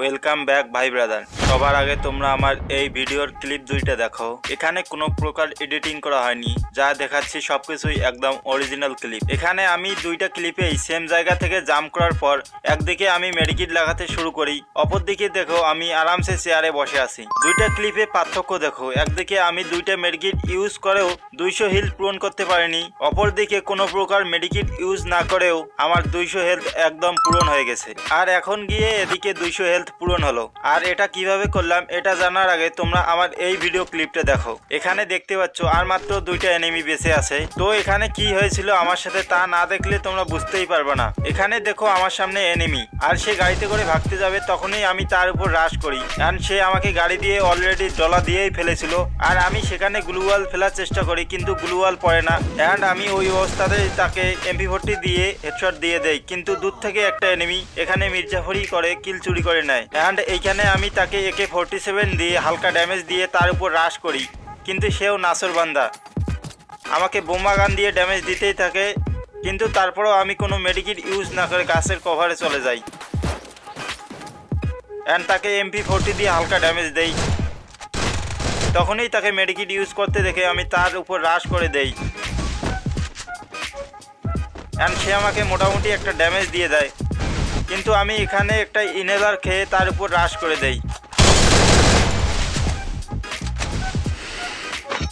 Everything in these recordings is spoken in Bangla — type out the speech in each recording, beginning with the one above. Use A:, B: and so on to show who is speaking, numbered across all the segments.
A: ওয়েলকাম ব্যাক ভাই ব্রাদার। সবার আগে তোমরা আমার এই ভিডিওর ক্লিপ দুইটা দেখো। এখানে কোনো প্রকার এডিটিং করা হয়নি, যা দেখাচ্ছি সবকিছুই একদম অরিজিনাল ক্লিপ। এখানে আমি দুইটা ক্লিপেই সেম জায়গা থেকে জাম্প করার পর একদিকে আমি মেডিকিট লাগাতে শুরু করি, অপরদিকে দেখো আমি আরামসে চেয়ারে বসে আছি। দুইটা ক্লিপে পার্থক্য দেখো, একদিকে আমি দুইটা মেডিকিট ইউজ করেও 200 হেলথ পূরণ করতে পারিনি, অপরদিকে কোনো প্রকার মেডিকিট ইউজ না করেও আমার 200 হেলথ একদম পূরণ হয়ে গেছে। আর এখন গিয়ে এদিকে 200 হেলথ পূরণ হলো। আর এটা কিভাবে করলাম এটা জানার আগে তোমরা আমার এই ভিডিও ক্লিপটা দেখো। এখানে দেখতে পাচ্ছ আর মাত্র দুইটা এনিমি বেঁচে আছে। তো এখানে কি হয়েছিল আমার সাথে তা না দেখলে তোমরা বুঝতেই পারবে না। এখানে দেখো আমার সামনে এনিমি, আর সে গাড়িতে করে ভাগতে যাবে, তখনই আমি তার উপর রাশ করি। কারণ সে আমাকে গাড়ি দিয়ে অলরেডি ডলা দিয়েই ফেলেছিল, আর আমি সেখানে গ্লুওয়াল ফেলার চেষ্টা করি, কিন্তু গ্লুওয়াল পড়ে না। অ্যান্ড আমি ওই অবস্থাতে তাকে MP40 দিয়ে হেডশট দিয়ে দেই, কিন্তু দূর থেকে একটা এনিমি এখানে মির্জাফরি করে কিল চুরি করে নেয়। অ্যান্ড এইখানে আমি তাকে AK-47 দিয়ে হালকা ড্যামেজ দিয়ে তার উপর রাশ করি, কিন্তু সেও নাসরবান্দা আমাকে বোমা গান দিয়ে ড্যামেজ দিতেই থাকে। কিন্তু তারপরেও আমি কোনো মেডিকিট ইউজ না করে গাছের কভারে চলে যাই অ্যান্ড তাকে MP40 দিয়ে হালকা ড্যামেজ দেই। তখনই তাকে মেডিকিট ইউজ করতে দেখে আমি তার উপর রাশ করে দেই, অ্যান্ড সে আমাকে মোটামুটি একটা ড্যামেজ দিয়ে দেয়। কিন্তু আমি এখানে একটা ইনহেলার খেয়ে তার উপর রাশ করে দেই,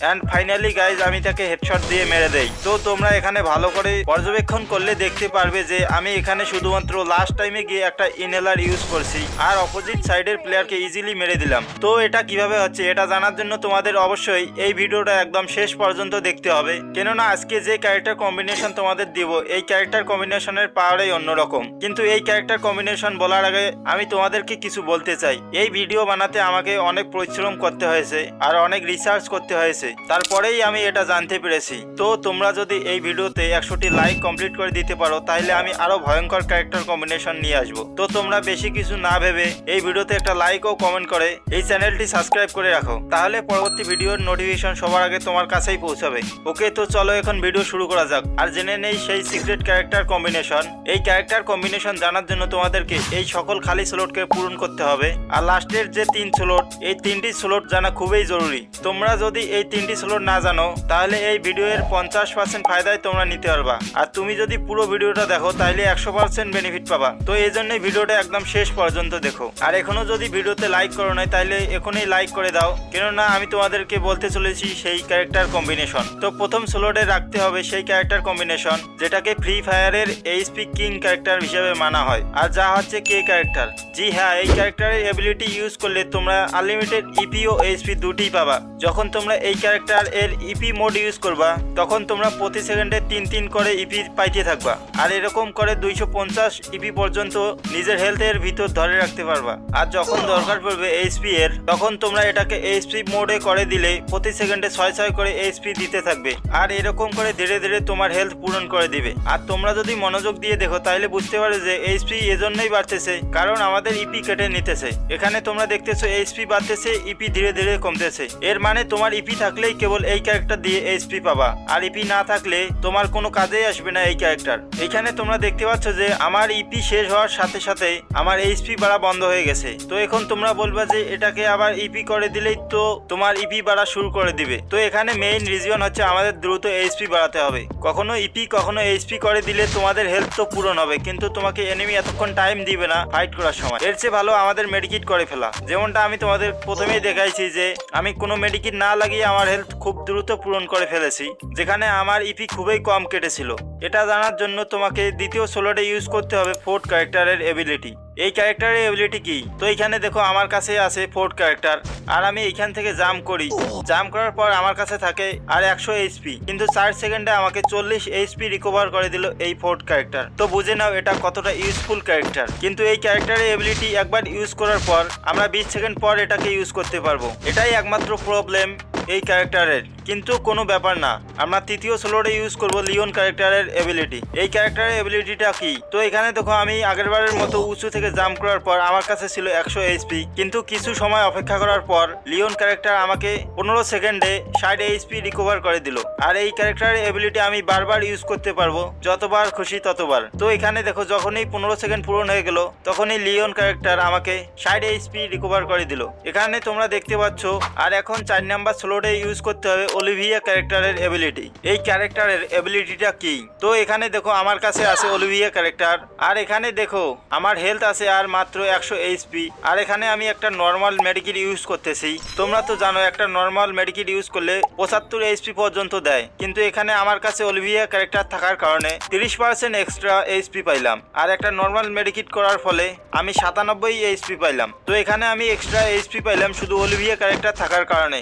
A: অ্যান্ড ফাইনালি গাইজ আমি তাকে হেডশট দিয়ে মেরে দেই। তো তোমরা এখানে ভালো করে পর্যবেক্ষণ করলে দেখতে পারবে যে আমি এখানে শুধুমাত্র লাস্ট টাইমে গিয়ে একটা ইনহেলার ইউজ করছি, আর অপোজিট সাইডের প্লেয়ারকে ইজিলি মেরে দিলাম। তো এটা কিভাবে হচ্ছে এটা জানার জন্য তোমাদের অবশ্যই এই ভিডিওটা একদম শেষ পর্যন্ত দেখতে হবে, কেননা আজকে যে ক্যারেক্টার কম্বিনেশন তোমাদের দিব এই ক্যারেক্টার কম্বিনেশনের পাওয়ারই অন্যরকম। কিন্তু এই ক্যারেক্টার কম্বিনেশন বলার আগে আমি তোমাদেরকে কিছু বলতে চাই। এই ভিডিও বানাতে আমাকে অনেক পরিশ্রম করতে হয়েছে আর অনেক রিসার্চ করতে হয়েছে, তারপরেই আমি এটা জানতে পেরেছি। তো তোমরা যদি এই ভিডিওতে 100টি লাইক কমপ্লিট করে দিতে পারো তাহলে আমি আরো ভয়ঙ্কর ক্যারেক্টার কম্বিনেশন নিয়ে আসবো। তো তোমরা বেশি কিছু না ভেবে এই ভিডিওতে একটা লাইক ও কমেন্ট করে এই চ্যানেলটি সাবস্ক্রাইব করে রাখো, তাহলে পরবর্তী ভিডিওর নোটিফিকেশন সবার আগে তোমার কাছেই পৌঁছাবে। ওকে, তো চলো এখন ভিডিও শুরু করা যাক আর জেনে নেই সেই সিক্রেট ক্যারেক্টার কম্বিনেশন। এই ক্যারেক্টার কম্বিনেশন জানার জন্য তোমাদেরকে এই সকল খালি স্লটকে পূরণ করতে হবে, আর লাস্টের যে 3 স্লট এই 3টি স্লট জানা খুবই জরুরি। তোমরা যদি এই 3টি স্লট না জানো তাহলে এই ভিডিওর 50% ফায়দায় তোমরা নিতে পারবা, আর তুমি যদি পুরো ভিডিওটা দেখো তাহলে 100% বেনিফিট পাবা। তো এই জন্যই ভিডিওটা একদম শেষ পর্যন্ত দেখো। আর এখনো যদি ভিডিওতে লাইক করো নাই তাহলে এখনই লাইক করে দাও, কেননা আমি তোমাদেরকে বলতে চলেছি সেই ক্যারেক্টার কম্বিনেশন। তো প্রথম স্লটে রাখতে হবে সেই ক্যারেক্টার কম্বিনেশন যেটাকে ফ্রি ফায়ারের HP কিং ক্যারেক্টার হিসেবে মানা হয়, আর যা হচ্ছে কে ক্যারেক্টার। জি হ্যাঁ, এই ক্যারেক্টারের এবিলিটি ইউজ করলে তোমরা আনলিমিটেড EP ও HP দুটিই পাবা। যখন তোমরা এই ক্যারেক্টার এর EP মোড ইউজ করবা তখন তোমরা প্রতি সেকেন্ডে 3 করে EP পাইতে থাকবা, আর এরকম করে 250 EP পর্যন্ত নিজের হেলথের ভিতর ধরে রাখতে পারবা। আর যখন দরকার পড়বে HP এর তখন তোমরা এটাকে HP মোডে করে দিলে প্রতি সেকেন্ডে 6 করে HP দিতে থাকবে, আর এরকম করে ধীরে ধীরে তোমার হেলথ পূরণ করে দিবে। আর তোমরা যদি মনোযোগ দিয়ে দেখো তাহলে বুঝতে পারো যে HP এজন্যই বাড়তেছে কারণ আমাদের EP কেটে নিতেছে। এখানে তোমরা দেখতেছো HP বাড়তেছে, EP ধীরে ধীরে কমতেছে। এর মানে তোমার EP থাকলেই কেবল এই ক্যারেক্টার দিয়ে HP পাবা, আর EP না থাকলে তোমার কোনো কাজেই আসবে না এই ক্যারেক্টার। এখানে তোমরা দেখতে পাচ্ছ যে আমার EP শেষ হওয়ার সাথে সাথে আমার HP বাড়া বন্ধ হয়ে গেছে। তো এখন তোমরা বলবা যে এটাকে আবার EP করে দিলেই তো তোমার EP বাড়া শুরু করে দিবে। তো এখানে মেইন রিজন হচ্ছে আমাদের দ্রুত HP বাড়াতে হবে। কখনো EP কখনো HP করে দিলে তোমাদের হেলথ তো পূরণ হবে, কিন্তু তোমাকে এনিমি এতক্ষণ টাইম দিবে না ফাইট করার সময়। এর চেয়ে ভালো আমাদের মেডিকিট করে ফেলা, যেমনটা আমি তোমাদের প্রথমেই দেখাইছি যে আমি কোনো মেডিকিট না লাগিয়ে আমার হেলথ খুব দ্রুত পূরণ করে ফেলেছি, যেখানে আমার EP খুবই কম কেটেছিল। এটা জানার জন্য তোমাকে দ্বিতীয় স্লটে ইউজ করতে হবে ফোর্থ ক্যারেক্টারের এবিলিটি। এই ক্যারেক্টারের এবিলিটি কি? তো এখানে দেখো আমার কাছে আছে ফোর্থ ক্যারেক্টার, আর আমি এখান থেকে জাম্প করি। জাম্প করার পর আমার কাছে থাকে আর 100 HP, কিন্তু 4 সেকেন্ডে আমাকে 40 HP রিকভার করে দিল এই ফোর্থ ক্যারেক্টার। তো বুঝে নাও এটা কতটা ইউজফুল ক্যারেক্টার। কিন্তু এই ক্যারেক্টারের এবিলিটি একবার ইউজ করার পর আমরা 20 সেকেন্ড পর এটাকে ইউজ করতে পারবো। এটাই একমাত্র প্রবলেম এই ক্যারেক্টারের, কিন্তু কোনো ব্যাপার না, আমরা তৃতীয় স্লটে ইউজ করব লিওন ক্যারেক্টারের এবিলিটি। এই ক্যারেক্টারের এবিলিটিটা কি? তো এখানে দেখো আমি আগেরবারের মতো উঁচু থেকে জাম্প করার পর আমার কাছে ছিল 100 এইচপি, কিন্তু কিছু সময় অপেক্ষা করার পর লিওন ক্যারেক্টার আমাকে 15 সেকেন্ডে 60 এইচপি রিকভার করে দিল। আর এই ক্যারেক্টারের এবিলিটি আমি বারবার ইউজ করতে পারবো, যতবার খুশি ততবার। তো এখানে দেখো যখনই 15 সেকেন্ড পূরণ হয়ে গেল তখনই লিওন ক্যারেক্টার আমাকে 60 এইচপি রিকভার করে দিল। এখানে তোমরা দেখতে পাচ্ছ। আর এখন 4 নাম্বার স্লটে ইউজ করতে হবে অলিভিয়া ক্যারেক্টারের এবিলিটি। এই ক্যারেক্টারের এবিলিটিটা কি? তো এখানে দেখো আমার কাছে আছে অলিভিয়া ক্যারেক্টার, আর এখানে দেখো আমার হেলথ আছে আর মাত্র 100 এইচপি। আর এখানে আমি একটা নর্মাল মেডিকেট ইউজ করতেছি। তোমরা তো জানো একটা নর্মাল মেডিকেট ইউজ করলে 75 এইচপি পর্যন্ত দেয়, কিন্তু এখানে আমার কাছে অলিভিয়া ক্যারেক্টার থাকার কারণে 30% এক্সট্রা এইচপি পাইলাম। আর একটা নর্মাল মেডিকেট করার ফলে আমি 97 এইচপি পাইলাম। তো এখানে আমি এক্সট্রা এইচপি পাইলাম শুধু অলিভিয়া ক্যারেক্টার থাকার কারণে।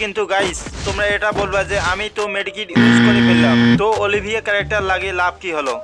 A: কিন্তু গাইস, তোমরা এটা বলবা যে আমি তো মেডিকেট ইউজ করে ফেললাম, তো অলিভিয়া ক্যারেক্টার লাগে লাভ কি হলো?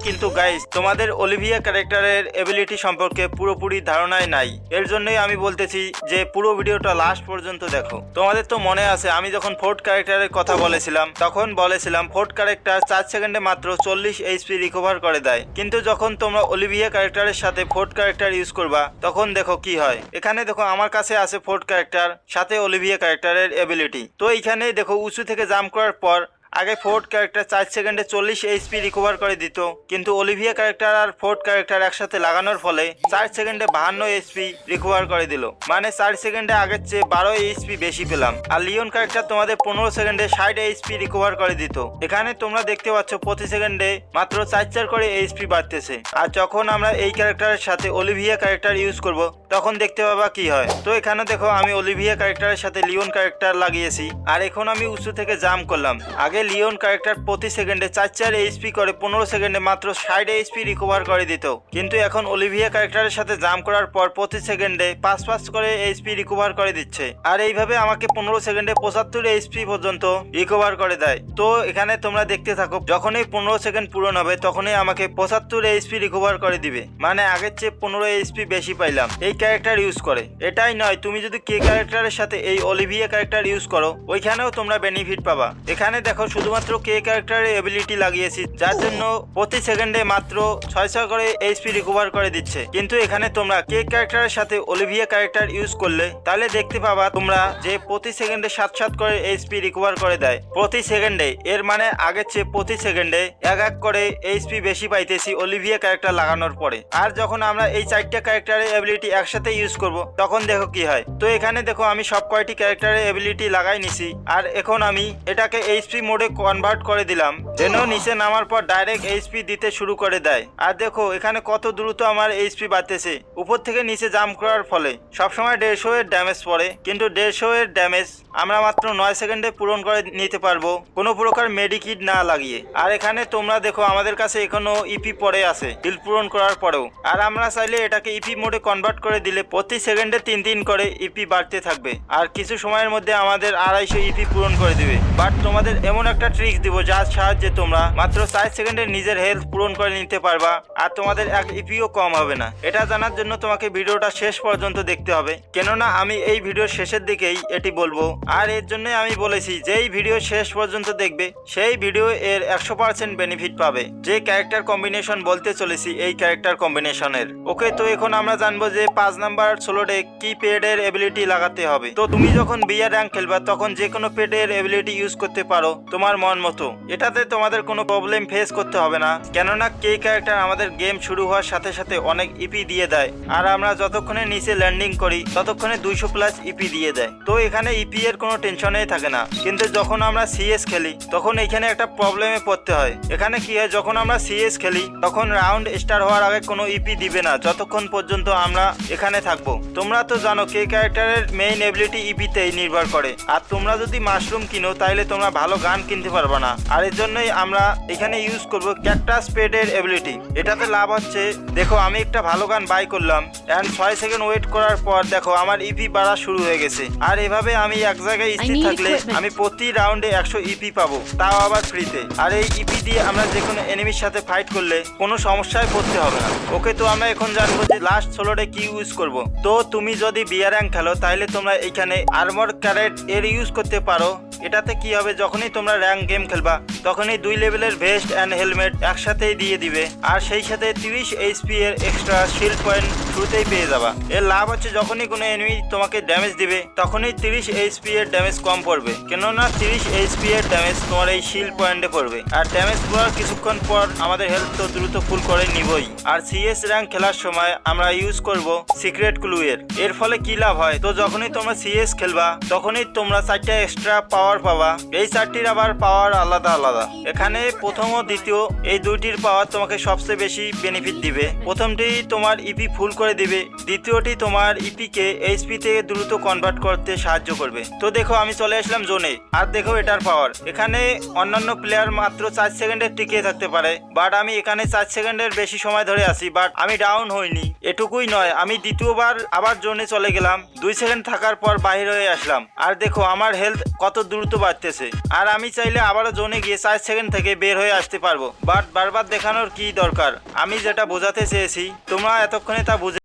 A: কিন্তু গাইস, তোমাদের অলিভিয়া ক্যারেক্টারের এবিলিটি সম্পর্কে পুরোপুরি ধারণাই নাই। এর জন্যই আমি বলতেছি যে পুরো ভিডিওটা লাস্ট পর্যন্ত দেখো। তোমাদের তো মনে আছে আমি যখন ফোর্থ ক্যারেক্টারের কথা বলেছিলাম তখন বলেছিলাম ফোর্থ ক্যারেক্টার 4 সেকেন্ডে মাত্র 40 এইচপি রিকভার করে দেয়, কিন্তু যখন তোমরা অলিভিয়া ক্যারেক্টারের সাথে ফোর্থ ক্যারেক্টার ইউজ করবা তখন দেখো কি হয়। এখানে দেখো আমার কাছে আছে ফোর্থ ক্যারেক্টার সাথে অলিভিয়া ক্যারেক্টারের এবিলিটি। তো এইখানে দেখো উঁচু থেকে জাম্প করার পর আগে ফোর্থ ক্যারেক্টার 4 সেকেন্ডে 40 এইচপি রিকভার করে দিত, কিন্তু অলিভিয়া ক্যারেক্টার আর ফোর্থ ক্যারেক্টার একসাথে লাগানোর ফলে 4 সেকেন্ডে 52 এইচপি রিকভার করে দিল। মানে 4 সেকেন্ডে আগের চেয়ে 12 এইচপি বেশি পেলাম। আর লিওন ক্যারেক্টার তোমাদের 15 সেকেন্ডে 60 এইচপি রিকভার করে দিত। এখানে তোমরা দেখতে পাচ্ছ প্রতি সেকেন্ডে মাত্র 4 করে এইচপি বাড়তেছে। আর যখন আমরা এই ক্যারেক্টারের সাথে অলিভিয়া ক্যারেক্টার ইউজ করব তখন দেখতে পাবা কি হয়। তো এখানে দেখো আমি অলিভিয়া ক্যারেক্টারের সাথে লিওন ক্যারেক্টার লাগিয়েছি, আর এখন আমি উঁচু থেকে জাম্প করলাম। আগে লিওন ক্যারেক্টার প্রতি সেকেন্ডে 4 এইচপি করে 15 সেকেন্ডে মাত্র 60 এইচপি রিকভার করে দিত, কিন্তু এখন অলিভিয়া ক্যারেক্টারের সাথে জাম্প করার পর প্রতি সেকেন্ডে 5 করে এইচপি রিকভার করে দিচ্ছে। আর এইভাবে আমাকে 15 সেকেন্ডে 75 এইচপি পর্যন্ত রিকভার করে দেয়। তো এখানে তোমরা দেখতে থাকো, যখনই 15 সেকেন্ড পূরণ হবে তখনই আমাকে 75 এইচপি রিকভার করে দিবে। মানে আগের চেয়ে 15 এইচপি বেশি পাইলাম এই ক্যারেক্টার ইউজ করে। এটাই নয়, তুমি যদি কে ক্যারেক্টারের সাথে এই অলিভিয়া ক্যারেক্টার ইউজ করো ওইখানেও তোমরা বেনিফিট পাবা। এখানে দেখো শুধুমাত্র কে ক্যারেক্টারের এবিলিটি লাগিয়েছি, যার জন্য প্রতি সেকেন্ডে মাত্র 6 করে এইচপি রিকভার করে দিচ্ছে। কিন্তু এখানে তোমরা কে ক্যারেক্টারের সাথে অলিভিয়া ক্যারেক্টার ইউজ করলে তাহলে দেখতে পাবা তোমরা যে প্রতি সেকেন্ডে 7 করে এইচপি রিকভার করে দেয় প্রতি সেকেন্ডে। এর মানে আগের চেয়ে প্রতি সেকেন্ডে 1 করে এইচপি বেশি পাইতেছি অলিভিয়া ক্যারেক্টার লাগানোর পরে। আর যখন আমরা এই 4টা ক্যারেক্টারের এবিলিটি একসাথে ইউজ করব তখন দেখো কি হয়। তো এখানে দেখো আমি সব কয়টি ক্যারেক্টারের এবিলিটি লাগাই নিছি, আর এখন আমি এটাকে এইচপি মোডে কনভার্ট করে দিলাম, যেন নিচে নামার পর ডাইরেক্ট এইচপি দিতে শুরু করে দেয়। আর দেখো এখানে কত দ্রুত আমার এইচপি বাড়তেছে উপর থেকে নিচে জাম্প করার ফলে। সবসময় 150 এর ড্যামেজ পড়ে, কিন্তু 150 এর ড্যামেজ আমরা মাত্র 9 সেকেন্ডে পূরণ করে নিতে পারবো কোনো প্রকার মেডিকিট না লাগিয়ে। আর এখানে তোমরা দেখো আমাদের কাছে এখনো ইপি পড়ে আছে হিল পূরণ করার পরেও। আর আমরা চাইলে এটাকে ইপি মোডে কনভার্ট করে দিলে প্রতি সেকেন্ডে 3 করে ইপি বাড়তে থাকবে, আর কিছু সময়ের মধ্যে আমাদের 250 ইপি পূরণ করে দিবে। বাট তোমাদের এমন একটা ট্রিক্স দিব যার সাহায্যে তোমরা মাত্র 4 সেকেন্ডে নিজের হেলথ পূরণ করে নিতে পারবা, আর তোমাদের 1 ইপিও কম হবে না। এটা জানার জন্য তোমাকে ভিডিওটা শেষ পর্যন্ত দেখতে হবে, কেননা আমি এই ভিডিওর শেষের দিকেই এটি বলবো। আর এর জন্য আমি বলেছি যেই ভিডিও শেষ পর্যন্ত দেখবে সেই ভিডিও এর 100% বেনিফিট পাবে। যে ক্যারেক্টার কম্বিনেশন বলতে চলেছি এই ক্যারেক্টার কম্বিনেশনের। ওকে, তো এখন আমরা জানবো যে 5 নাম্বার স্লোটে কি পেডের এবিলিটি লাগাতে হবে। তো তুমি যখন বিয়ার র্যাঙ্ক খেলবা তখন যে কোনো পেডের এবিলিটি ইউজ করতে পারো তোমার মন মতো। এটাতে তোমাদের কোনো প্রবলেম ফেস করতে হবে না, কেননা কে ক্যারেক্টার আমাদের গেম শুরু হওয়ার সাথে সাথে অনেক ইপি দিয়ে দেয়। আর আমরা যতক্ষণে নিচে ল্যান্ডিং করি ততক্ষণে 200+ ইপি দিয়ে দেয়। তো এখানে ইপি এর কোনো টেনশনই থাকে না। কিন্তু যখন আমরা সিএস খেলি তখন এখানে একটা প্রবলেমে পড়তে হয়। এখানে কি হয়, যখন আমরা সিএস খেলি তখন রাউন্ড স্টার্ট হওয়ার আগে কোনো ইপি দিবে না যতক্ষণ পর্যন্ত আমরা এখানে থাকবো। তোমরা তো জানো কে ক্যারেক্টারের মেইন এবিলিটি ইপিতেই নির্ভর করে। আর তোমরা যদি মাশরুম কিনো তাহলে তোমরা ভালো গান কিনতে পারবে না। আর এর জন্যই আমরা এখানে ইউজ করব ক্যাকটাস পেডের এবিলিটি। এটাতে লাভ হচ্ছে, দেখো আমি একটা ভালো গান বাই করলাম এন্ড 6 সেকেন্ড ওয়েট করার পর দেখো আমার ইপি বাড়া শুরু হয়ে গেছে। আর এভাবে আমি এক জায়গায় স্থির থাকলে আমি প্রতি রাউন্ডে 100 ইপি পাবো, তাও আবার ফ্রিতে। আর এই ইপি দিয়ে আমরা যে কোনো এনিমির সাথে ফাইট করলে কোনো সমস্যায় পড়তে হবে না। ওকে, তো আমরা এখন জানবো যে লাস্ট সোলোডে কি ইউজ করব। তো তুমি যদি বিয়ার র্যাঙ্ক খেলো তাহলে তোমরা এখানে আর্মর ক্যারেট এর ইউজ করতে পারো। এটাতে কি হবে, যখনই তোমরা র্যাঙ্ক গেম খেলবা তখনই 2 লেভেলের ভেস্ট অ্যান্ড হেলমেট একসাথেই দিয়ে দিবে। আর সেই সাথে 30 এইচপি এর এক্সট্রা শিল্ড পয়েন্ট শুরুতেই পেয়ে যাবা। এর লাভ হচ্ছে যখনই কোনো এনিমি তোমাকে ড্যামেজ দিবে তখনই 30 এইচপি এর ড্যামেজ কম পড়বে, কেননা 30 এইচপি এর ড্যামেজ তোমার এই শিল্ড পয়েন্টে পড়বে। আর ড্যামেজ পড়ার কিছুক্ষণ পর আমাদের হেলথ তো দ্রুত ফুল করে নিবই। আর সিএস র্যাঙ্ক খেলার সময় আমরা ইউজ করব সিক্রেট ক্লু এর ফলে কি লাভ হয়, তো যখনই তোমরা সিএস খেলবা তখনই তোমরা 4টা এক্সট্রা পাওয়ার পাবা। এই 4টির আবার পাওয়ার আলাদা আলাদা। এখানে প্রথম ও দ্বিতীয় এই দুইটির পাওয়ার তোমাকে সবচেয়ে বেশি বেনিফিট দিবে। প্রথমটি তোমার ইপি ফুল করে দিবে, দ্বিতীয়টি তোমার ইপি কে এইচপি থেকে দ্রুত কনভার্ট করতে সাহায্য করবে। তো দেখো আমি চলে আসলাম জোনে, আর দেখো এটার পাওয়ার। এখানে অন্যান্য প্লেয়ার মাত্র 4 সেকেন্ডের টিকে থাকতে পারে, বাট আমি এখানে 4 সেকেন্ডের বেশি সময় ধরে আছি, বাট আমি ডাউন হইনি। এটুকুই নয়, আমি দ্বিতীয়বার আবার জোনে চলে গেলাম, 2 সেকেন্ড থাকার পর বাইরে হয়ে আসলাম। আর দেখো আমার হেলথ কত দ্রুত বাড়তেছে। আর আমি চাইলে আবারও জোনে গিয়ে 4 সেকেন্ড থেকে বের হয়ে আসতে পারবো, বাট বারবার দেখানোর কি দরকার। আমি যেটা বোঝাতে চেয়েছি তোমরা এতক্ষণে তা বুঝে